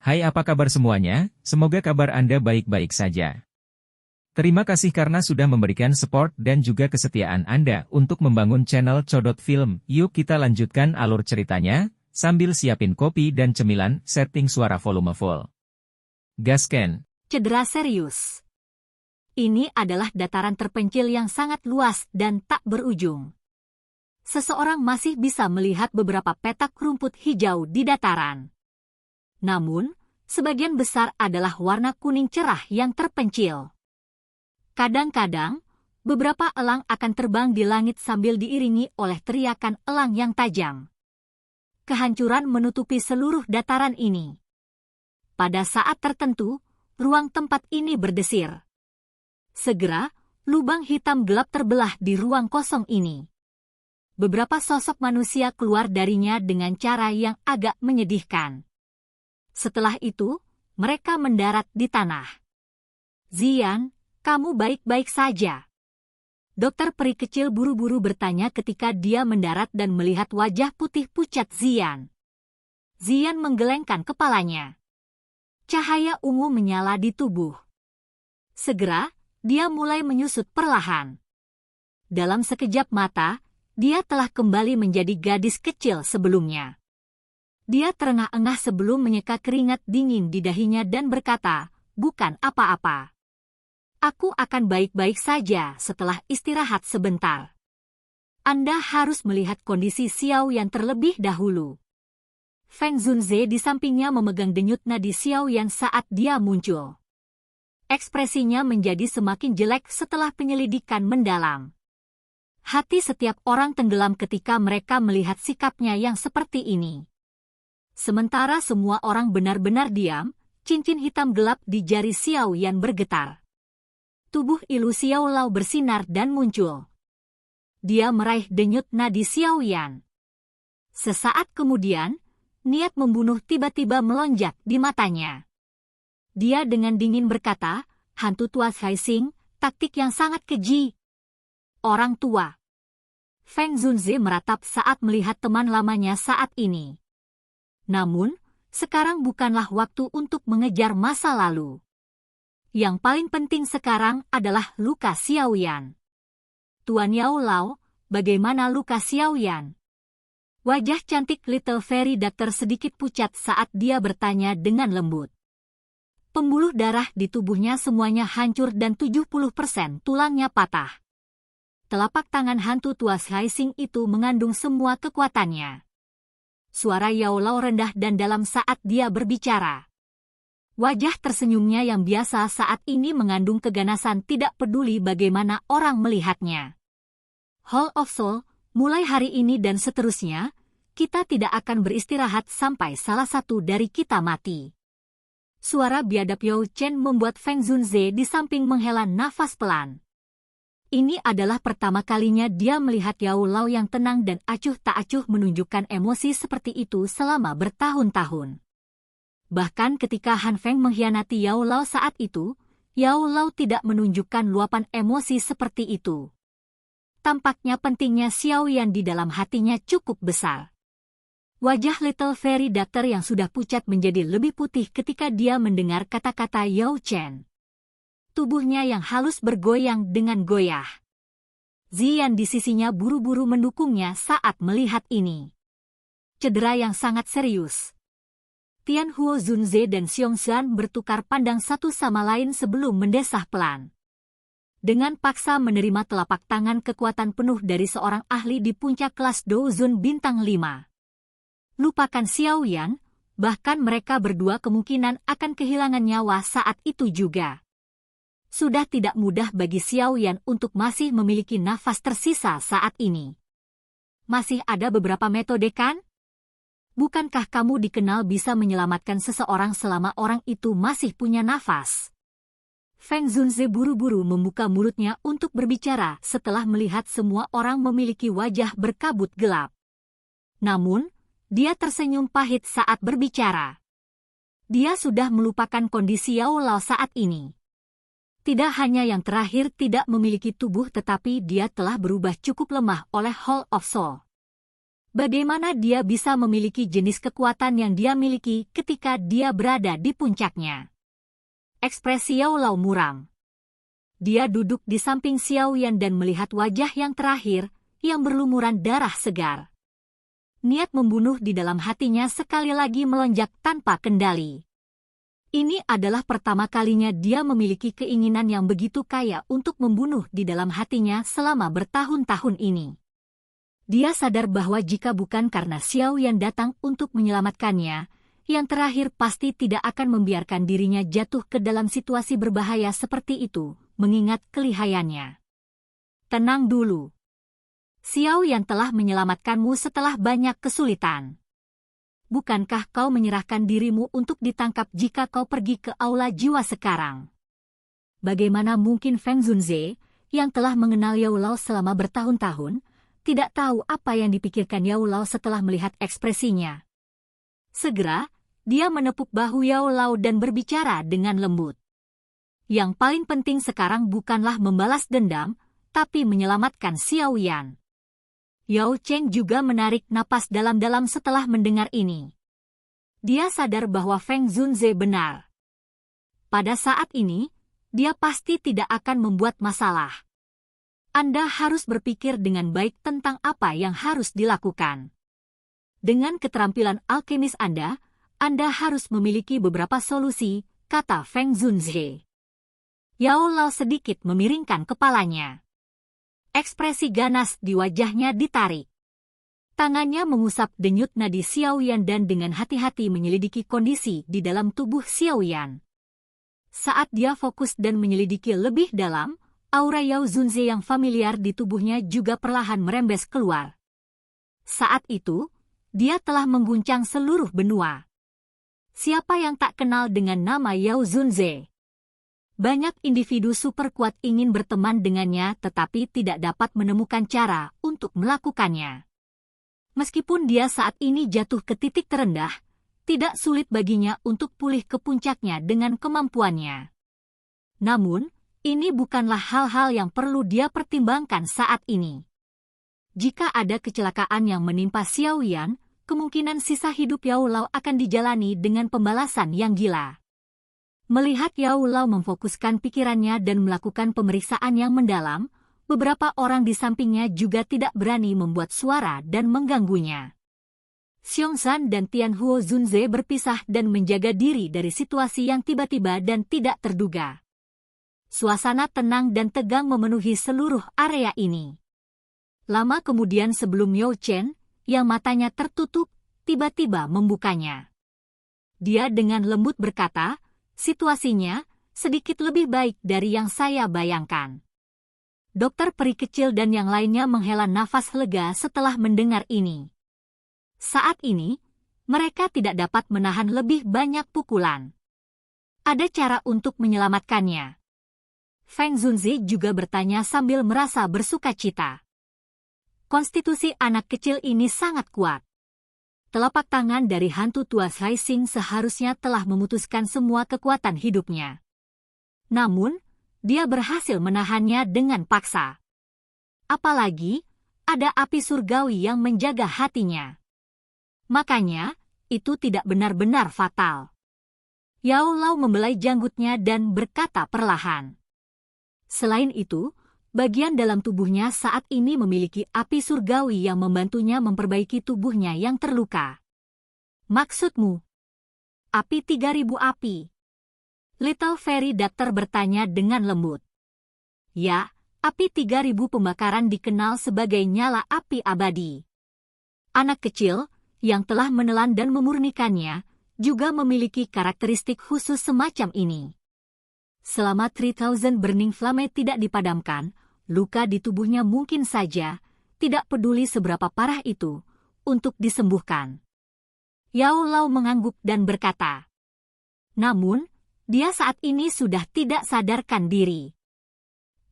Hai, apa kabar semuanya? Semoga kabar Anda baik-baik saja. Terima kasih karena sudah memberikan support dan juga kesetiaan Anda untuk membangun channel Codot Film. Yuk kita lanjutkan alur ceritanya, sambil siapin kopi dan cemilan, setting suara volume full. Gasken. Cedera serius. Ini adalah dataran terpencil yang sangat luas dan tak berujung. Seseorang masih bisa melihat beberapa petak rumput hijau di dataran. Namun, sebagian besar adalah warna kuning cerah yang terpencil. Kadang-kadang, beberapa elang akan terbang di langit sambil diiringi oleh teriakan elang yang tajam. Kehancuran menutupi seluruh dataran ini. Pada saat tertentu, ruang tempat ini berdesir. Segera, lubang hitam gelap terbelah di ruang kosong ini. Beberapa sosok manusia keluar darinya dengan cara yang agak menyedihkan. Setelah itu, mereka mendarat di tanah. Zian, kamu baik-baik saja? Dokter peri kecil buru-buru bertanya ketika dia mendarat dan melihat wajah putih pucat Zian. Zian menggelengkan kepalanya. Cahaya ungu menyala di tubuh. Segera, dia mulai menyusut perlahan. Dalam sekejap mata, dia telah kembali menjadi gadis kecil sebelumnya. Dia terengah-engah sebelum menyeka keringat dingin di dahinya dan berkata, "Bukan apa-apa. Aku akan baik-baik saja setelah istirahat sebentar." Anda harus melihat kondisi Xiao Yan terlebih dahulu. Feng Zunze di sampingnya memegang denyut nadi Xiao Yan saat dia muncul. Ekspresinya menjadi semakin jelek setelah penyelidikan mendalam. Hati setiap orang tenggelam ketika mereka melihat sikapnya yang seperti ini. Sementara semua orang benar-benar diam, cincin hitam gelap di jari Xiao Yan bergetar. Tubuh Ilu Xiao Lao bersinar dan muncul. Dia meraih denyut nadi Xiao Yan. Sesaat kemudian, niat membunuh tiba-tiba melonjak di matanya. Dia dengan dingin berkata, "Hantu tua Haixing, taktik yang sangat keji." Orang tua. Feng Zunze meratap saat melihat teman lamanya saat ini. Namun, sekarang bukanlah waktu untuk mengejar masa lalu. Yang paling penting sekarang adalah luka Xiao Yan. Tuan Yao Lao, bagaimana luka Xiao Yan? Wajah cantik Little Fairy Doctor sedikit pucat saat dia bertanya dengan lembut. Pembuluh darah di tubuhnya semuanya hancur dan 70% tulangnya patah. Telapak tangan hantu tua Haixing itu mengandung semua kekuatannya. Suara Yao Lao rendah dan dalam saat dia berbicara. Wajah tersenyumnya yang biasa saat ini mengandung keganasan tidak peduli bagaimana orang melihatnya. Hall of Soul, mulai hari ini dan seterusnya, kita tidak akan beristirahat sampai salah satu dari kita mati. Suara biadab Yao Chen membuat Feng Zunze di samping menghela nafas pelan. Ini adalah pertama kalinya dia melihat Yao Lao yang tenang dan acuh tak acuh menunjukkan emosi seperti itu selama bertahun-tahun. Bahkan ketika Han Feng mengkhianati Yao Lao saat itu, Yao Lao tidak menunjukkan luapan emosi seperti itu. Tampaknya pentingnya Xiao Yan di dalam hatinya cukup besar. Wajah Little Fairy Doctor yang sudah pucat menjadi lebih putih ketika dia mendengar kata-kata Yao Chen. Tubuhnya yang halus bergoyang dengan goyah. Zian di sisinya buru-buru mendukungnya saat melihat ini. Cedera yang sangat serius. Tian Huo Zunze dan Xiong Xuan bertukar pandang satu sama lain sebelum mendesah pelan. Dengan paksa menerima telapak tangan kekuatan penuh dari seorang ahli di puncak kelas Douzun bintang 5. Lupakan Xiao Yan, bahkan mereka berdua kemungkinan akan kehilangan nyawa saat itu juga. Sudah tidak mudah bagi Xiao Yan untuk masih memiliki nafas tersisa saat ini. Masih ada beberapa metode kan? Bukankah kamu dikenal bisa menyelamatkan seseorang selama orang itu masih punya nafas? Feng Zunze buru-buru membuka mulutnya untuk berbicara setelah melihat semua orang memiliki wajah berkabut gelap. Namun, dia tersenyum pahit saat berbicara. Dia sudah melupakan kondisi Yao Lao saat ini. Tidak hanya yang terakhir tidak memiliki tubuh tetapi dia telah berubah cukup lemah oleh Hall of Soul. Bagaimana dia bisa memiliki jenis kekuatan yang dia miliki ketika dia berada di puncaknya? Ekspresi Yao Lao muram. Dia duduk di samping Xiao Yan dan melihat wajah yang terakhir, yang berlumuran darah segar. Niat membunuh di dalam hatinya sekali lagi melonjak tanpa kendali. Ini adalah pertama kalinya dia memiliki keinginan yang begitu kaya untuk membunuh di dalam hatinya selama bertahun-tahun ini. Dia sadar bahwa jika bukan karena Xiao Yan datang untuk menyelamatkannya, yang terakhir pasti tidak akan membiarkan dirinya jatuh ke dalam situasi berbahaya seperti itu, mengingat kelihayannya. Tenang dulu. Xiao Yan telah menyelamatkanmu setelah banyak kesulitan. Bukankah kau menyerahkan dirimu untuk ditangkap jika kau pergi ke aula jiwa sekarang? Bagaimana mungkin Feng Zunze, yang telah mengenal Yao Lao selama bertahun-tahun, tidak tahu apa yang dipikirkan Yao Lao setelah melihat ekspresinya? Segera, dia menepuk bahu Yao Lao dan berbicara dengan lembut. Yang paling penting sekarang bukanlah membalas dendam, tapi menyelamatkan Xiao Yan. Yao Cheng juga menarik napas dalam-dalam setelah mendengar ini. Dia sadar bahwa Feng Zunze benar. Pada saat ini, dia pasti tidak akan membuat masalah. Anda harus berpikir dengan baik tentang apa yang harus dilakukan. Dengan keterampilan alkemis Anda harus memiliki beberapa solusi, kata Feng Zunze. Yao Lao sedikit memiringkan kepalanya. Ekspresi ganas di wajahnya ditarik. Tangannya mengusap denyut nadi Xiao Yan dan dengan hati-hati menyelidiki kondisi di dalam tubuh Xiao Yan. Saat dia fokus dan menyelidiki lebih dalam, aura Yao Zunze yang familiar di tubuhnya juga perlahan merembes keluar. Saat itu, dia telah mengguncang seluruh benua. Siapa yang tak kenal dengan nama Yao Zunze? Banyak individu super kuat ingin berteman dengannya tetapi tidak dapat menemukan cara untuk melakukannya. Meskipun dia saat ini jatuh ke titik terendah, tidak sulit baginya untuk pulih ke puncaknya dengan kemampuannya. Namun, ini bukanlah hal-hal yang perlu dia pertimbangkan saat ini. Jika ada kecelakaan yang menimpa Xiao Yan, kemungkinan sisa hidup Yao Lao akan dijalani dengan pembalasan yang gila. Melihat Yao Lao memfokuskan pikirannya dan melakukan pemeriksaan yang mendalam, beberapa orang di sampingnya juga tidak berani membuat suara dan mengganggunya. Xiongsan dan Tianhuo Zunze berpisah dan menjaga diri dari situasi yang tiba-tiba dan tidak terduga. Suasana tenang dan tegang memenuhi seluruh area ini. Lama kemudian sebelum Yao Chen, yang matanya tertutup, tiba-tiba membukanya. Dia dengan lembut berkata, situasinya sedikit lebih baik dari yang saya bayangkan. Dokter peri kecil dan yang lainnya menghela nafas lega setelah mendengar ini. Saat ini, mereka tidak dapat menahan lebih banyak pukulan. Ada cara untuk menyelamatkannya. Feng Zunze juga bertanya sambil merasa bersukacita. Konstitusi anak kecil ini sangat kuat. Telapak tangan dari hantu tua Hai Xing seharusnya telah memutuskan semua kekuatan hidupnya. Namun, dia berhasil menahannya dengan paksa. Apalagi, ada api surgawi yang menjaga hatinya. Makanya, itu tidak benar-benar fatal. Yao Lao membelai janggutnya dan berkata perlahan. Selain itu, bagian dalam tubuhnya saat ini memiliki api surgawi yang membantunya memperbaiki tubuhnya yang terluka. Maksudmu? Api 3000 api? Little Fairy Doctor bertanya dengan lembut. Ya, api 3000 pembakaran dikenal sebagai nyala api abadi. Anak kecil, yang telah menelan dan memurnikannya, juga memiliki karakteristik khusus semacam ini. Selama 3000 Burning Flame tidak dipadamkan, luka di tubuhnya mungkin saja, tidak peduli seberapa parah itu, untuk disembuhkan. Yao Lao mengangguk dan berkata. Namun, dia saat ini sudah tidak sadarkan diri.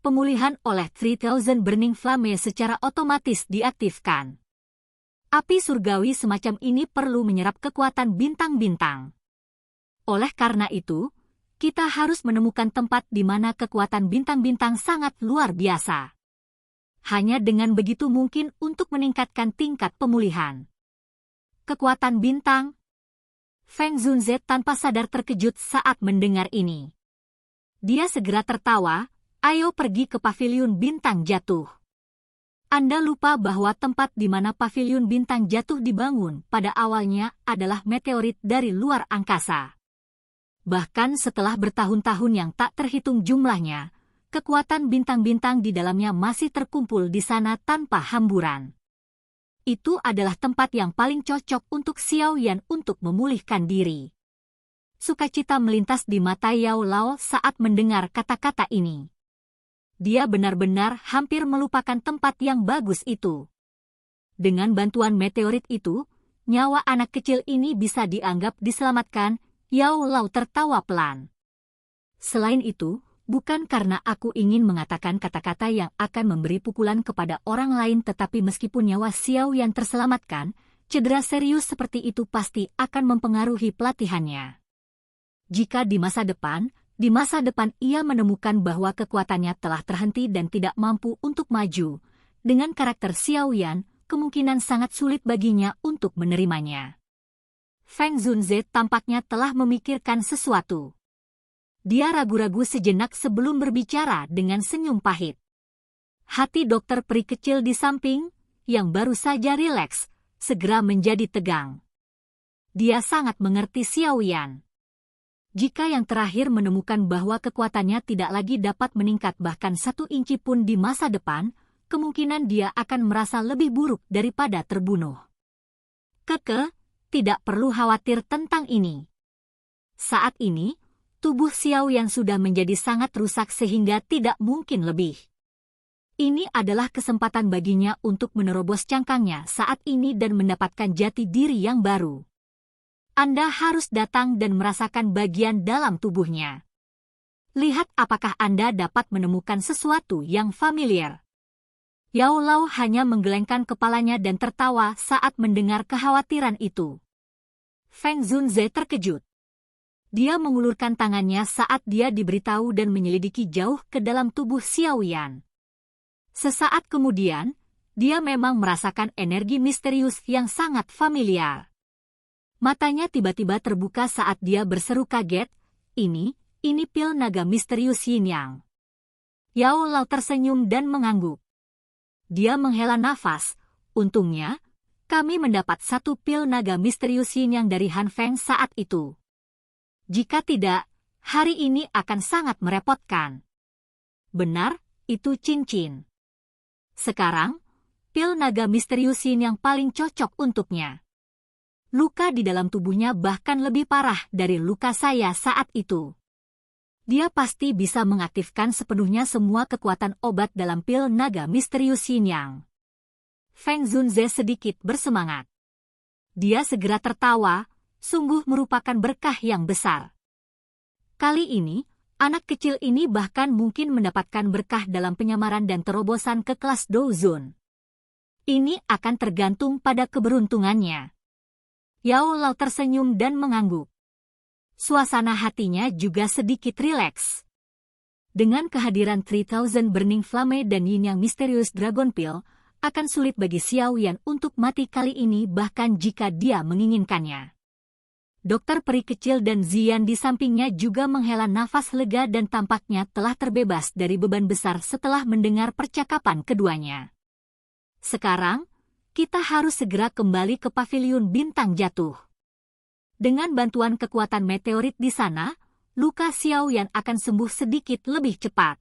Pemulihan oleh 3000 Burning Flame secara otomatis diaktifkan. Api surgawi semacam ini perlu menyerap kekuatan bintang-bintang. Oleh karena itu, kita harus menemukan tempat di mana kekuatan bintang-bintang sangat luar biasa. hanya dengan begitu mungkin untuk meningkatkan tingkat pemulihan. Kekuatan bintang. Feng Zunze tanpa sadar terkejut saat mendengar ini. Dia segera tertawa, ayo pergi ke paviliun bintang jatuh. Anda lupa bahwa tempat di mana paviliun bintang jatuh dibangun pada awalnya adalah meteorit dari luar angkasa. Bahkan setelah bertahun-tahun yang tak terhitung jumlahnya, kekuatan bintang-bintang di dalamnya masih terkumpul di sana tanpa hamburan. Itu adalah tempat yang paling cocok untuk Xiao Yan untuk memulihkan diri. Sukacita melintas di mata Yao Lao saat mendengar kata-kata ini. Dia benar-benar hampir melupakan tempat yang bagus itu. Dengan bantuan meteorit itu, nyawa anak kecil ini bisa dianggap diselamatkan. Yao Lao tertawa pelan. Selain itu, bukan karena aku ingin mengatakan kata-kata yang akan memberi pukulan kepada orang lain, tetapi meskipun nyawa Xiao Yan terselamatkan, cedera serius seperti itu pasti akan mempengaruhi pelatihannya. Jika di masa depan ia menemukan bahwa kekuatannya telah terhenti dan tidak mampu untuk maju, dengan karakter Xiao Yan, kemungkinan sangat sulit baginya untuk menerimanya. Feng Zunze tampaknya telah memikirkan sesuatu. Dia ragu-ragu sejenak sebelum berbicara dengan senyum pahit. Hati dokter peri kecil di samping, yang baru saja rileks, segera menjadi tegang. Dia sangat mengerti Xiao Yan. Jika yang terakhir menemukan bahwa kekuatannya tidak lagi dapat meningkat bahkan 1 inci pun di masa depan, kemungkinan dia akan merasa lebih buruk daripada terbunuh. Tidak perlu khawatir tentang ini. Saat ini, tubuh Xiao Yan sudah menjadi sangat rusak sehingga tidak mungkin lebih. Ini adalah kesempatan baginya untuk menerobos cangkangnya saat ini dan mendapatkan jati diri yang baru. Anda harus datang dan merasakan bagian dalam tubuhnya. Lihat apakah Anda dapat menemukan sesuatu yang familiar. Yao Lao hanya menggelengkan kepalanya dan tertawa saat mendengar kekhawatiran itu. Feng Zunze terkejut. Dia mengulurkan tangannya saat dia diberitahu dan menyelidiki jauh ke dalam tubuh Xiao Yan. Sesaat kemudian, dia memang merasakan energi misterius yang sangat familiar. Matanya tiba-tiba terbuka saat dia berseru kaget, ini pil naga misterius Yin Yang. Yao Lao tersenyum dan mengangguk. Dia menghela nafas, untungnya, kami mendapat 1 pil naga misterius Yin Yang dari Han Feng saat itu. Jika tidak, hari ini akan sangat merepotkan. Benar, itu cincin. Sekarang, pil naga misterius Yin Yang paling cocok untuknya. Luka di dalam tubuhnya bahkan lebih parah dari luka saya saat itu. Dia pasti bisa mengaktifkan sepenuhnya semua kekuatan obat dalam pil naga misterius Yin Yang. Feng Zunze sedikit bersemangat. Dia segera tertawa, sungguh merupakan berkah yang besar. Kali ini, anak kecil ini bahkan mungkin mendapatkan berkah dalam penyamaran dan terobosan ke kelas Douzun. Ini akan tergantung pada keberuntungannya. Yao Lao tersenyum dan mengangguk. Suasana hatinya juga sedikit rileks. Dengan kehadiran 3000 Burning Flame dan Yin Yang Misterius Dragon Pill, akan sulit bagi Xiao Yan untuk mati kali ini bahkan jika dia menginginkannya. Dokter peri kecil dan Zian di sampingnya juga menghela nafas lega dan tampaknya telah terbebas dari beban besar setelah mendengar percakapan keduanya. Sekarang, kita harus segera kembali ke paviliun bintang jatuh. Dengan bantuan kekuatan meteorit di sana, luka Xiao Yan akan sembuh sedikit lebih cepat.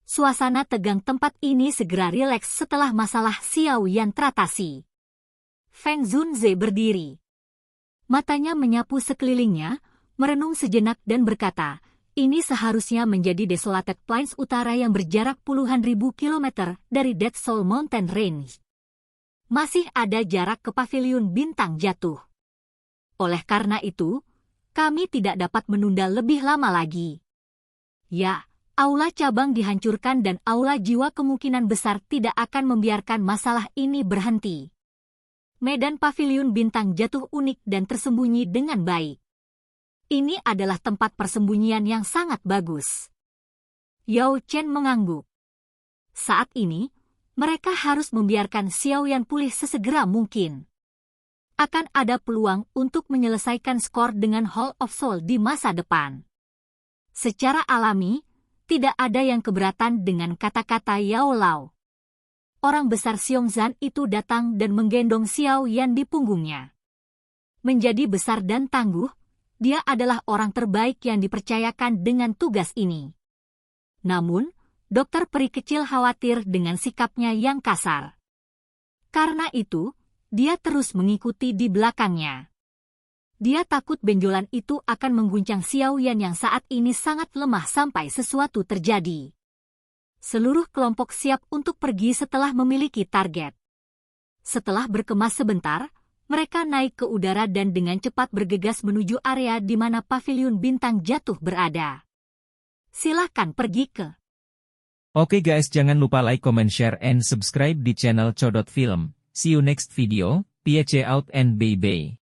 Suasana tegang tempat ini segera rileks setelah masalah Xiao Yan teratasi. Feng Zunze berdiri. Matanya menyapu sekelilingnya, merenung sejenak dan berkata, ini seharusnya menjadi Desolated Plains Utara yang berjarak puluhan ribu kilometer dari Dead Soul Mountain Range. Masih ada jarak ke paviliun bintang jatuh. Oleh karena itu, kami tidak dapat menunda lebih lama lagi. Ya, aula cabang dihancurkan dan aula jiwa kemungkinan besar tidak akan membiarkan masalah ini berhenti. Medan paviliun bintang jatuh unik dan tersembunyi dengan baik. Ini adalah tempat persembunyian yang sangat bagus. Yao Chen mengangguk. Saat ini, Mereka harus membiarkan Xiao Yan pulih sesegera mungkin. Akan ada peluang untuk menyelesaikan skor dengan Hall of Soul di masa depan. Secara alami, tidak ada yang keberatan dengan kata-kata Yao Lao. Orang besar Xiongzan itu datang dan menggendong Xiao Yan di punggungnya. Menjadi besar dan tangguh, dia adalah orang terbaik yang dipercayakan dengan tugas ini. Namun, dokter peri kecil khawatir dengan sikapnya yang kasar. Karena itu, dia terus mengikuti di belakangnya. Dia takut benjolan itu akan mengguncang Xiao Yan yang saat ini sangat lemah sampai sesuatu terjadi. Seluruh kelompok siap untuk pergi setelah memiliki target. Setelah berkemas sebentar, mereka naik ke udara dan dengan cepat bergegas menuju area di mana pavilion bintang jatuh berada. Silahkan pergi ke. Oke guys, jangan lupa like, comment, share, and subscribe di channel Codot Film. See you next video, peace out and bye-bye.